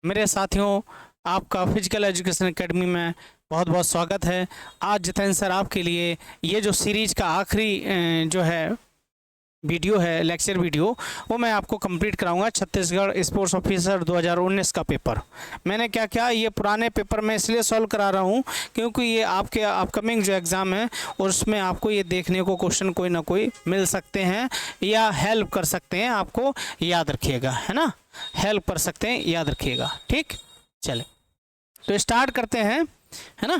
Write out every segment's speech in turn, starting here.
मेरे साथियों, आपका फिजिकल एजुकेशन एकेडमी में बहुत बहुत स्वागत है। आज जितेंद्र सर आपके लिए ये जो सीरीज का आखिरी जो है वीडियो है, लेक्चर वीडियो, वो मैं आपको कंप्लीट कराऊंगा। छत्तीसगढ़ स्पोर्ट्स ऑफिसर 2019 का पेपर। मैंने क्या क्या ये पुराने पेपर में इसलिए सॉल्व करा रहा हूँ क्योंकि ये आपके अपकमिंग जो एग्ज़ाम है उसमें आपको ये देखने को क्वेश्चन कोई ना कोई मिल सकते हैं या हेल्प कर सकते हैं। आपको याद रखिएगा, है ना, हेल्प कर सकते हैं, याद रखिएगा। ठीक, चले तो स्टार्ट करते हैं, है ना।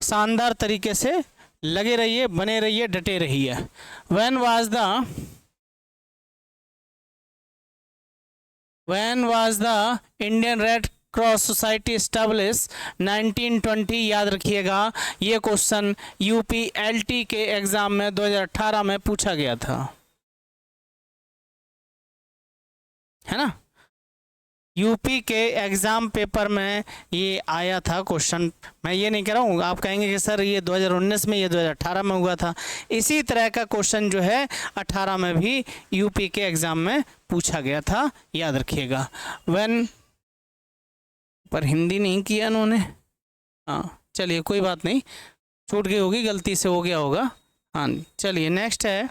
शानदार तरीके से लगे रहिए, बने रहिए, डटे रहिए। when was the Indian Red Cross Society established? 1920। याद रखिएगा, ये क्वेश्चन यूपीएलटी के एग्जाम में 2018 में पूछा गया था, है ना। यूपी के एग्ज़ाम पेपर में ये आया था क्वेश्चन। मैं ये नहीं कह रहा हूँ, आप कहेंगे कि सर ये 2019 में, ये 2018 में हुआ था। इसी तरह का क्वेश्चन जो है 18 में भी यूपी के एग्ज़ाम में पूछा गया था, याद रखिएगा। पर हिंदी नहीं किया उन्होंने। हाँ चलिए, कोई बात नहीं, छूट गई होगी, गलती से हो गया होगा। हाँ चलिए, नेक्स्ट है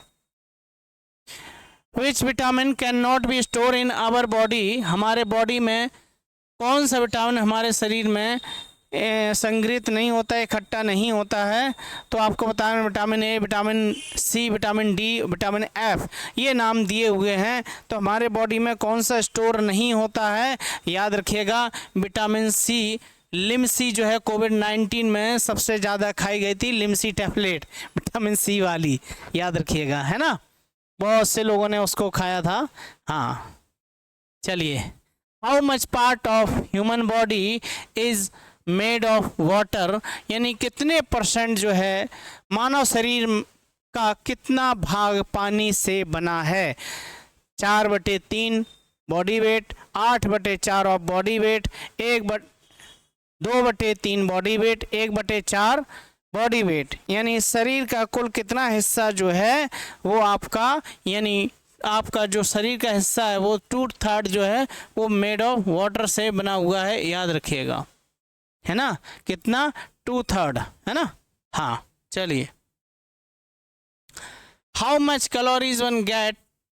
which vitamin can not be store in our body? हमारे बॉडी में कौन सा विटामिन हमारे शरीर में संग्रहित नहीं होता है, इकट्ठा नहीं होता है? तो आपको बताना, vitamin A, vitamin C, vitamin D, vitamin F, ये नाम दिए हुए हैं। तो हमारे बॉडी में कौन सा स्टोर नहीं होता है? याद रखिएगा, विटामिन सी। लिमसी जो है कोविड-19 में सबसे ज़्यादा खाई गई थी, लिमसी टैबलेट, विटामिन सी वाली, याद रखिएगा, है ना। बहुत से लोगों ने उसको खाया था। हाँ चलिए, how much part of human body is made of water? यानी कितने परसेंट जो है मानव शरीर का कितना भाग पानी से बना है? 4/3 body weight, 8/4 of body weight, 2/3 body weight, 1/4 body weight. यानी शरीर का कुल कितना हिस्सा जो है वो आपका, यानी आपका जो शरीर का हिस्सा है वो 2/3 जो है वो मेड ऑफ वाटर से बना हुआ है, याद रखिएगा, है ना। कितना? 2/3, है ना। हाँ चलिए, how much calories one get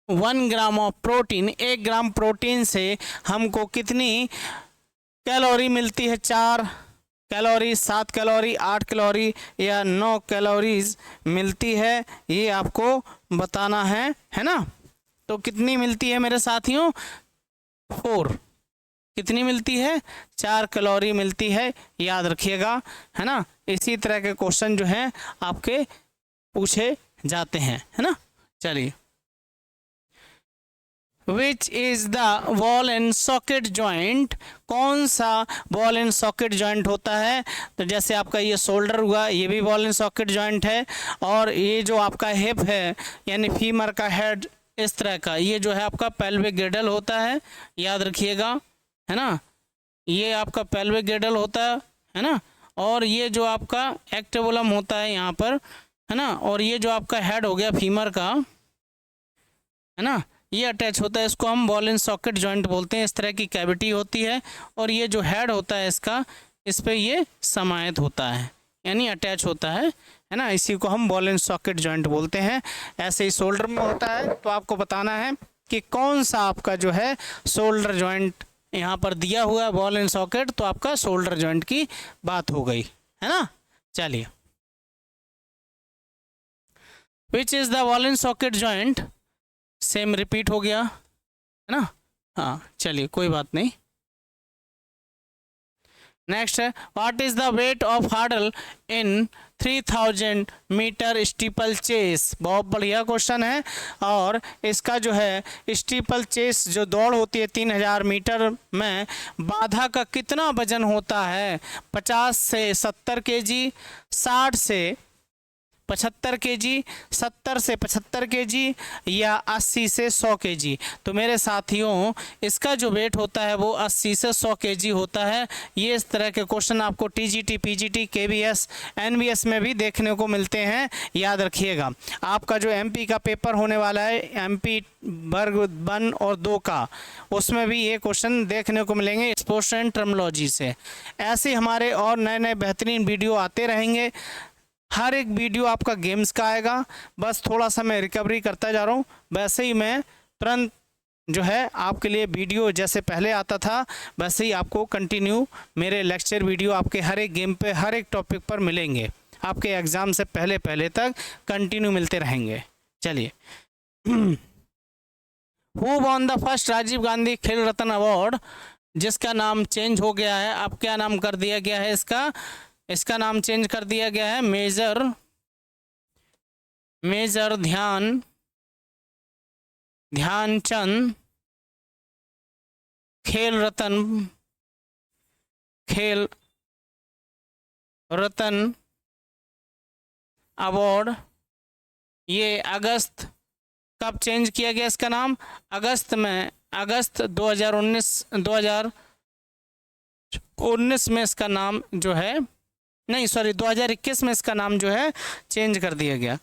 1 gram of protein? 1 gram protein से हमको कितनी कैलोरी मिलती है? 4 कैलोरी, 7 कैलोरी, 8 कैलोरी या 9 कैलोरीज मिलती है, ये आपको बताना है ना। तो कितनी मिलती है मेरे साथियों? 4। कितनी मिलती है? 4 कैलोरी मिलती है, याद रखिएगा, है ना। इसी तरह के क्वेश्चन जो हैं आपके पूछे जाते हैं, है ना। चलिए, which is the ball and socket joint? कौन सा बॉल एंड सॉकेट जॉइंट होता है? तो जैसे आपका ये शोल्डर हुआ, ये भी बॉल एंड सॉकेट जॉइंट है। और ये जो आपका हिप है, यानी फीमर का हेड, इस तरह का, ये जो है आपका पेल्विक गिर्डल होता है, याद रखिएगा, है ना। ये आपका पेल्विक गिर्डल होता है ना। और ये जो आपका एक्टिबुलम होता है यहाँ पर, है ना। और ये जो आपका हेड हो गया फीमर का, है ना, ये अटैच होता है, इसको हम बॉल एंड सॉकेट जॉइंट बोलते हैं। इस तरह की कैविटी होती है और ये जो हेड होता है इसका, इस पे ये समाहित होता है, यानी अटैच होता है ना। इसी को हम बॉल एंड सॉकेट जॉइंट बोलते हैं। ऐसे ही शोल्डर में होता है। तो आपको बताना है कि कौन सा आपका जो है शोल्डर जॉइंट यहाँ पर दिया हुआ है, बॉल एंड सॉकेट, तो आपका शोल्डर जॉइंट की बात हो गई, है ना। चलिए, which is the ball and socket joint? Same repeat हो गया, है ना। हाँ चलिए, कोई बात नहीं। नेक्स्ट है, what is the weight of hurdle in 3000 metre steeplechase? बहुत बढ़िया क्वेश्चन है। और इसका जो है स्टीपल चेस जो दौड़ होती है 3000 मीटर में, बाधा का कितना वजन होता है? 50 से 70 kg, 60 से 75 kg, 70 से 75 kg या 80 से 100 kg। तो मेरे साथियों इसका जो वेट होता है वो 80 से 100 kg होता है। ये इस तरह के क्वेश्चन आपको टीजीटी, पीजीटी, केबीएस, एनबीएस में भी देखने को मिलते हैं, याद रखिएगा। आपका जो एमपी का पेपर होने वाला है, एमपी वर्ग 1 और 2 का, उसमें भी ये क्वेश्चन देखने को मिलेंगे स्पोर्ट्स एंड टर्मिनोलॉजी से। ऐसे हमारे और नए नए बेहतरीन वीडियो आते रहेंगे। हर एक वीडियो आपका गेम्स का आएगा, बस थोड़ा सा मैं रिकवरी करता जा रहा हूँ। वैसे ही मैं तुरंत जो है आपके लिए वीडियो जैसे पहले आता था वैसे ही आपको कंटिन्यू मेरे लेक्चर वीडियो आपके हर एक गेम पे, हर एक टॉपिक पर मिलेंगे। आपके एग्ज़ाम से पहले पहले तक कंटिन्यू मिलते रहेंगे। चलिए, who won the first Rajiv Gandhi Khel Ratna award, जिसका नाम चेंज हो गया है। अब क्या नाम कर दिया गया है इसका नाम चेंज कर दिया गया है मेजर ध्यानचंद खेल रत्न अवार्ड। ये अगस्त, कब चेंज किया गया इसका नाम? अगस्त 2019 में इसका नाम जो है, नहीं सॉरी 2021 में इसका नाम जो है चेंज कर दिया गया।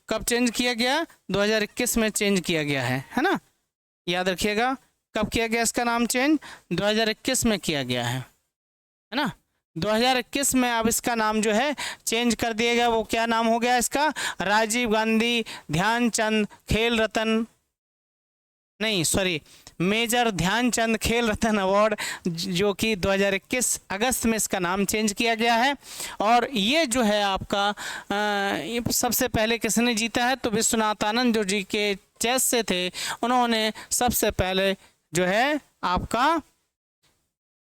कब चेंज किया गया? 2021 में चेंज किया गया है ना, याद रखिएगा। कब किया गया इसका नाम चेंज? 2021 में किया गया है ना। 2021 में अब इसका नाम जो है चेंज कर दिया गया। वो क्या नाम हो गया इसका? राजीव गांधी ध्यानचंद खेल रत्न, नहीं सॉरी, मेजर ध्यानचंद खेल रत्न अवार्ड, जो कि 2021 अगस्त में इसका नाम चेंज किया गया है। और ये जो है आपका ये सबसे पहले किसने जीता है? तो विश्वनाथ आनंद जो जी के चेस से थे, उन्होंने सबसे पहले जो है आपका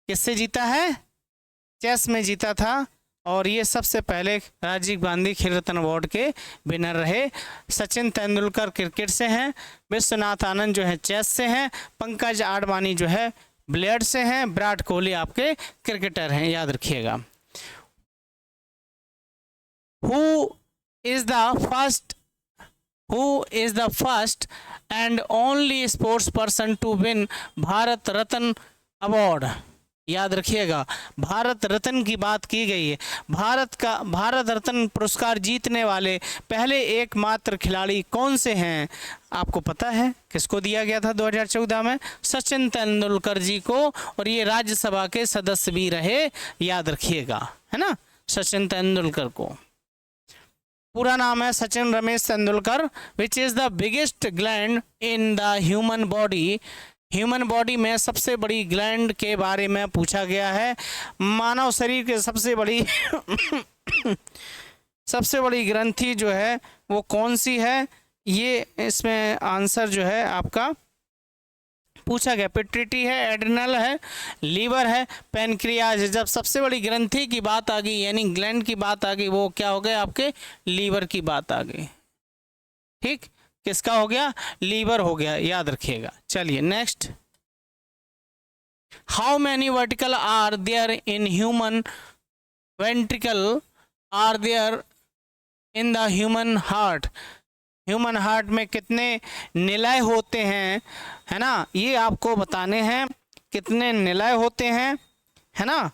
किससे जीता है? चेस में जीता था। और ये सबसे पहले राजीव गांधी खेल रत्न अवार्ड के विनर रहे। सचिन तेंदुलकर क्रिकेट से हैं, विश्वनाथ आनंद जो है चेस से हैं, पंकज आडवाणी जो है बिलियर्ड से हैं, विराट कोहली आपके क्रिकेटर हैं, याद रखिएगा। Who is the first and only sports person to win Bharat Ratna award? याद रखिएगा, भारत रत्न की बात की गई है। भारत रत्न पुरस्कार जीतने वाले पहले एकमात्र खिलाड़ी कौन से हैं? आपको पता है किसको दिया गया था 2014 में? सचिन तेंदुलकर जी को। और ये राज्यसभा के सदस्य भी रहे, याद रखिएगा, है ना, सचिन तेंदुलकर को। पूरा नाम है Sachin Ramesh Tendulkar. Which is the biggest gland in the human body? Human body में सबसे बड़ी ग्लैंड के बारे में पूछा गया है। मानव शरीर के सबसे बड़ी ग्रंथि जो है वो कौन सी है? ये इसमें आंसर जो है आपका पूछा गया। पिट्यूटरी है, एड्रिनल है, लीवर है, पैनक्रियाज है। जब सबसे बड़ी ग्रंथि की बात आ गई, यानी ग्लैंड की बात आ गई, वो क्या हो गया? आपके लीवर की बात आ गई। ठीक, किसका हो गया? लीवर हो गया, याद रखिएगा। चलिए next, how many vertical are there in human ventricle are there in the human heart? Human heart में कितने निलय होते हैं, है ना, ये आपको बताने हैं। कितने निलय होते हैं, है ना।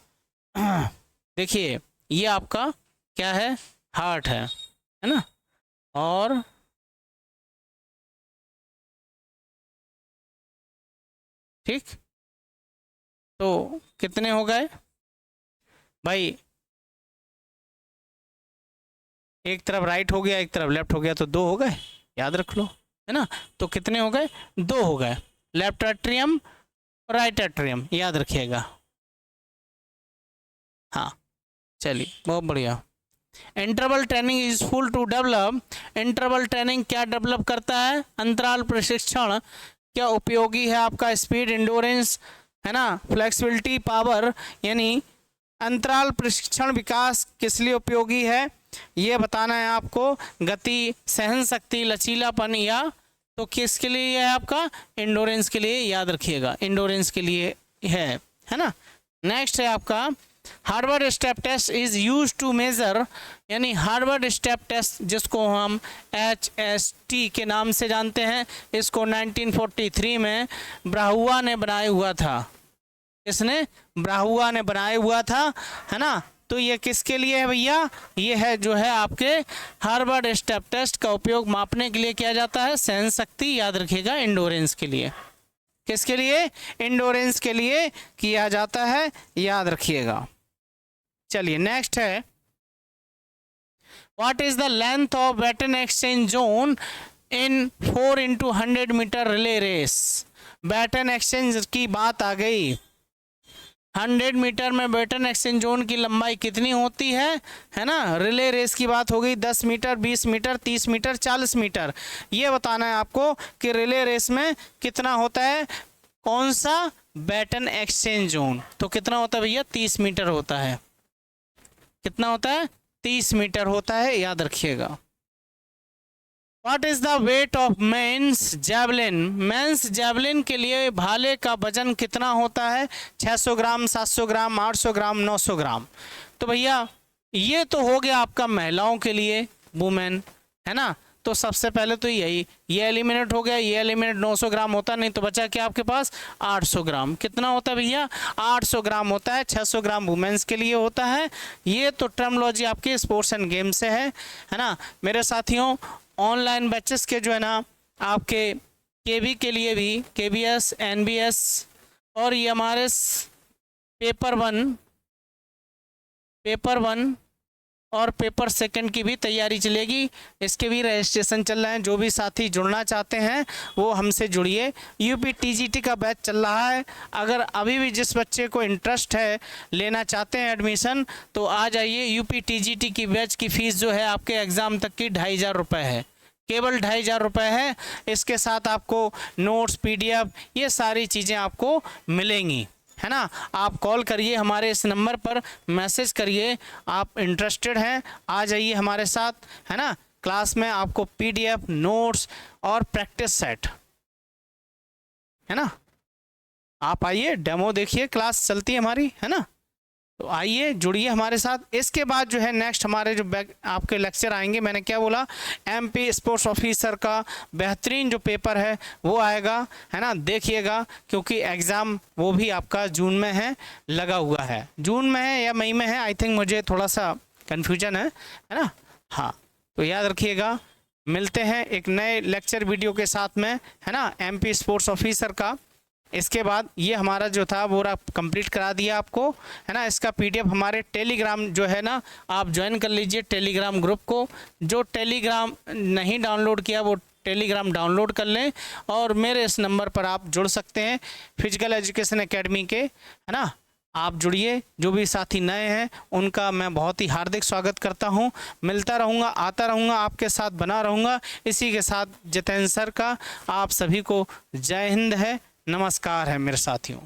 देखिए ये आपका क्या है? हार्ट है ना। और ठीक, तो कितने हो गए भाई? एक तरफ राइट हो गया, एक तरफ लेफ्ट हो गया, तो 2 हो गए, याद रख लो, है ना। तो कितने हो गए? 2 हो गए। लेफ्ट एट्रियम, राइट एट्रियम, याद रखिएगा। हाँ चलिए, बहुत बढ़िया। Interval training is full to develop. Interval training क्या डेवलप करता है? अंतराल प्रशिक्षण क्या उपयोगी है आपका? स्पीड, इंडोरेंस, है ना, फ्लेक्सिबिलिटी, पावर। यानी अंतराल प्रशिक्षण विकास किस लिए उपयोगी है ये बताना है आपको। गति, सहन शक्ति, लचीलापन, या तो किसके लिए है आपका? इंडोरेंस के लिए, याद रखिएगा, इंडोरेंस के लिए है ना। नेक्स्ट है आपका Harvard step test is use to measure, यानी हार्वर्ड स्टेप टेस्ट जिसको हम HST के नाम से जानते हैं, इसको 1943 में ब्राहुआ ने बनाया हुआ था। इसने ब्राहुआ ने बनाया हुआ था, है ना। तो ये किसके लिए है भैया, ये है जो है आपके हार्वर्ड स्टेप टेस्ट का उपयोग मापने के लिए किया जाता है सहन शक्ति, याद रखिएगा, इंडोरेंस के लिए। किसके लिए, इंडोरेंस के लिए किया जाता है, याद रखिएगा। चलिए नेक्स्ट है, what is the length of baton exchange zone in 4x100 metre relay race. Baton exchange की बात आ गई। 100 मीटर में बैटन एक्सचेंज जोन की लंबाई कितनी होती है ना। रिले रेस की बात हो गई 10 मीटर, 20 मीटर, 30 मीटर, 40 मीटर। ये बताना है आपको कि रिले रेस में कितना होता है, कौन सा बैटन एक्सचेंज जोन। तो कितना होता है भैया, 30 मीटर होता है। कितना होता है, 30 मीटर होता है, याद रखिएगा। What is the weight of men's javelin? Men's javelin के लिए भाले का वजन कितना होता है, 600 ग्राम, 700 ग्राम, 800 ग्राम, 900 ग्राम। तो भैया ये तो हो गया आपका महिलाओं के लिए, वुमेन, है ना। तो सबसे पहले तो यही, ये एलिमिनेट हो गया, ये एलिमिनेट 900 ग्राम होता नहीं, तो बचा क्या आपके पास 800 ग्राम। कितना होता है भैया, 800 ग्राम होता है। 600 ग्राम वुमेन्स के लिए होता है। ये तो टर्मोलॉजी आपके स्पोर्ट्स एंड गेम्स से है ना। मेरे साथियों, ऑनलाइन बैचेस के जो है ना आपके केबी के लिए भी, KBS, NBS और EMRS पेपर 1 और पेपर 2 की भी तैयारी चलेगी। इसके भी रजिस्ट्रेशन चल रहे हैं। जो भी साथी जुड़ना चाहते हैं वो हमसे जुड़िए। UP TGT का बैच चल रहा है। अगर अभी भी जिस बच्चे को इंटरेस्ट है, लेना चाहते हैं एडमिशन, तो आ जाइए। UP TGT की बैच की फ़ीस जो है आपके एग्ज़ाम तक की 2500 रुपये है, केवल 2500 रुपये है। इसके साथ आपको नोट्स, PDF, ये सारी चीज़ें आपको मिलेंगी, है ना। आप कॉल करिए, हमारे इस नंबर पर मैसेज करिए, आप इंटरेस्टेड हैं, आ जाइए हमारे साथ, है ना। क्लास में आपको PDF, नोट्स और प्रैक्टिस सेट, है ना। आप आइए, डेमो देखिए, क्लास चलती है हमारी, है ना। तो आइए, जुड़िए हमारे साथ। इसके बाद जो है नेक्स्ट हमारे जो आपके लेक्चर आएंगे, मैंने क्या बोला, MP स्पोर्ट्स ऑफिसर का बेहतरीन जो पेपर है वो आएगा, है ना। देखिएगा, क्योंकि एग्ज़ाम वो भी आपका जून में है, लगा हुआ है। जून में है या मई में है, आई थिंक, मुझे थोड़ा सा कन्फ्यूजन है ना। हाँ, तो याद रखिएगा। मिलते हैं एक नए लेक्चर वीडियो के साथ में, है ना, MP स्पोर्ट्स ऑफिसर का। इसके बाद ये हमारा जो था वो कंप्लीट करा दिया आपको, है ना। इसका PDF हमारे टेलीग्राम जो है ना, आप ज्वाइन कर लीजिए टेलीग्राम ग्रुप को। जो टेलीग्राम नहीं डाउनलोड किया वो टेलीग्राम डाउनलोड कर लें, और मेरे इस नंबर पर आप जुड़ सकते हैं, फिजिकल एजुकेशन एकेडमी के, है ना। आप जुड़िए। जो भी साथी नए हैं उनका मैं बहुत ही हार्दिक स्वागत करता हूं। मिलता रहूँगा, आता रहूँगा, आपके साथ बना रहूँगा। इसी के साथ जितेंद्र सर का आप सभी को जय हिंद है, नमस्कार है मेरे साथियों।